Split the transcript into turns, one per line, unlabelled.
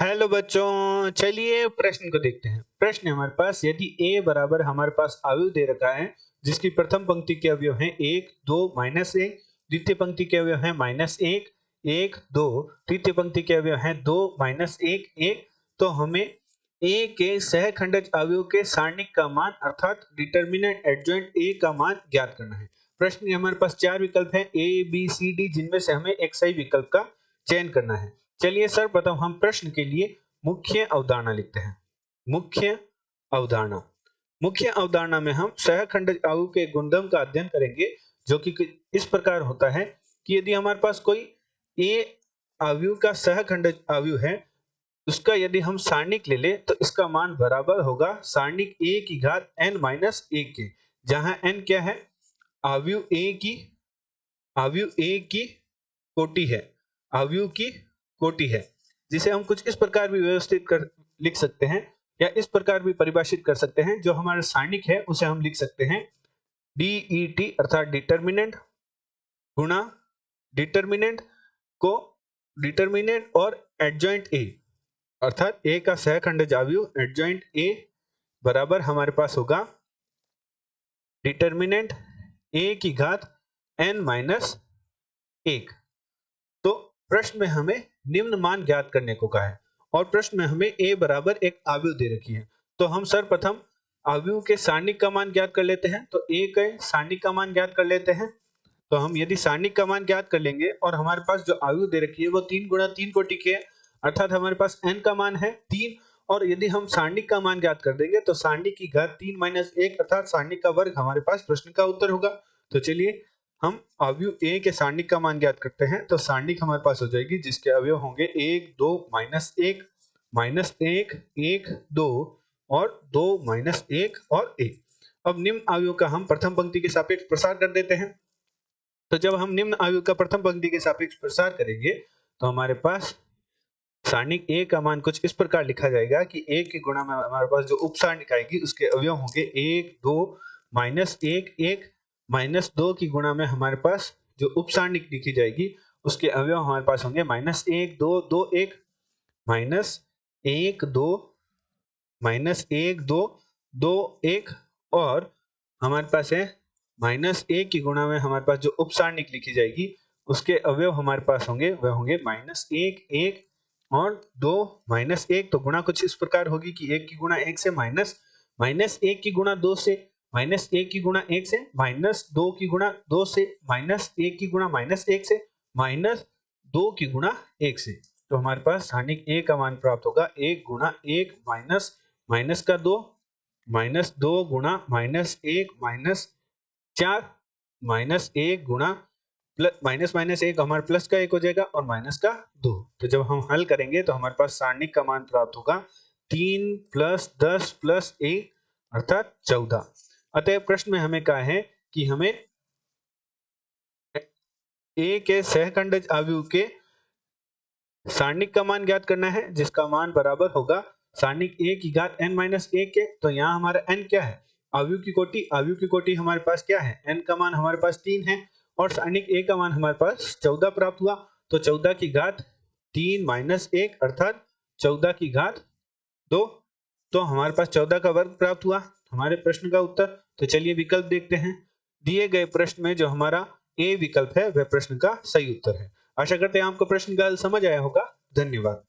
Hello बच्चों, चलिए प्रश्न को देखते हैं। प्रश्न है हमारे पास, यदि a बराबर हमारे पास अवयव दे रखा है जिसकी प्रथम पंक्ति के अवयव हैं 1, 2, -1, द्वितीय पंक्ति के अवयव हैं -1, 1, 2, तृतीय पंक्ति के अवयव हैं 2, -1, 1, तो हमें a के सहखंडज अवयव के सारणिक का मान अर्थात डिटर्मिनेंट एडजॉइंट a का मान ज्ञात करना है। प्रश्न में हमारे पास 4 विकल्प हैं a, b, c, d, जिनमें से हमें एक सही विकल्प का चयन करना है। चलिए सर्वप्रथम हम प्रश्न के लिए मुख्य अवधारणा लिखते हैं। मुख्य अवधारणा में हम सहखंडज अवयव के गुणधर्म का अध्ययन करेंगे, जो कि इस प्रकार होता है कि यदि हमारे पास कोई a अवयव का सहखंडज अवयव है, उसका यदि हम सारणिक ले ले तो इसका मान बराबर होगा सारणिक a की घात n-1 के, जहां n क्या है, अवयव a की कोटि है, जिसे हम कुछ इस प्रकार भी व्यवस्थित कर लिख सकते हैं या इस प्रकार भी परिभाषित कर सकते हैं। जो हमारा सारणिक है उसे हम लिख सकते हैं DET अर्थात डिटर्मिनेंट गुणा डिटर्मिनेंट और एडजॉइंट A अर्थात A का सहखंडज अवयव एडजॉइंट A बराबर हमारे पास होगा डिटर्मिनेंट A की घात n-1। तो प्रश्न में हमें निम्न मान ज्ञात करने को कहा है और प्रश्न में हमें a बराबर एक अवयव दे रखी है। तो हम सर्वप्रथम अवयव के सारणिक का मान ज्ञात कर लेते हैं। तो a के सारणिक का मान ज्ञात कर लेते हैं। तो हम यदि सारणिक का मान ज्ञात कर लेंगे और हमारे पास जो अवयव दे रखी है वो 3 गुणा 3 कोटि की है, अर्थात हमारे पास n का मान है 3, और यदि हम सारणिक का मान ज्ञात कर देंगे तो सारणिक की घात 3-1 अर्थात सारणिक का वर्ग हमारे पास प्रश्न का उत्तर होगा। तो चलिए हम अवयव a के सारणिक का मान ज्ञात करते हैं। तो सारणिक हमारे पास हो जाएगी जिसके अवयव होंगे 1, 2, -1, -1, 1, 2 और 2, -1 और 1। अब निम्न अवयव का हम प्रथम पंक्ति के सापेक्ष प्रसार कर देते हैं। तो जब हम निम्न अवयव का प्रथम पंक्ति के सापेक्ष प्रसार करेंगे तो हमारे पास सारणिक a का मान कुछ इस प्रकार लिखा जाएगा कि a के गुणा में हमारे पास जो उप सारणिक आएगी उसके अवयव होंगे 1, 2, -1, 1, -2 की गुणा में हमारे पास जो उप सारणिक लिखी जाएगी उसके अवयव हमारे पास होंगे -1, 2, 2, 1, -1, 2, -1, 2, 2, 1, और हमारे पास है -1 की गुणा में हमारे पास जो उप सारणिक लिखी जाएगी उसके अवयव हमारे पास होंगे वह होंगे -1, 1 और 2, -1। तो गुणा कुछ इस प्रकार होगी कि 1 की गुणा 1 से -1 की गुणा 2 से -1 की गुणा 1 से -2 की गुणा 2 से -1 की गुणा -1 से -2 की गुणा 1 से। तो हमारे पास सारणिक a का मान प्राप्त होगा 1 गुणा 1 माइनस का 2 -2 गुणा -1 -4 -1 गुणा -1 हमारे प्लस का 1 हो जाएगा और माइनस का 2। तो जब हम हल करेंगे तो हमारे पास सारणिक का मान प्राप्त होगा 3 + 10 + 1 अर्थात 14। अतः प्रश्न में हमें कहा है कि हमें a के सहखंडज अवयव के सारणिक का मान ज्ञात करना है, जिसका मान बराबर होगा सारणिक a की घात n-1 के। तो यहाँ हमारा n क्या है, अवयव की कोटि हमारे पास क्या है, n का मान हमारे पास 3 है और सारणिक a का मान हमारे पास 14 प्राप्त हुआ। तो 14 की घात 3 - 1 अर्थात 14 की घात 2। तो हमारे पास 14 का वर्ग प्राप्त हुआ हमारे प्रश्न का उत्तर। तो चलिए विकल्प देखते हैं। दिए गए प्रश्न में जो हमारा ए विकल्प है वह प्रश्न का सही उत्तर है। आशा करते हैं आपको प्रश्न का हल समझ आया होगा। धन्यवाद।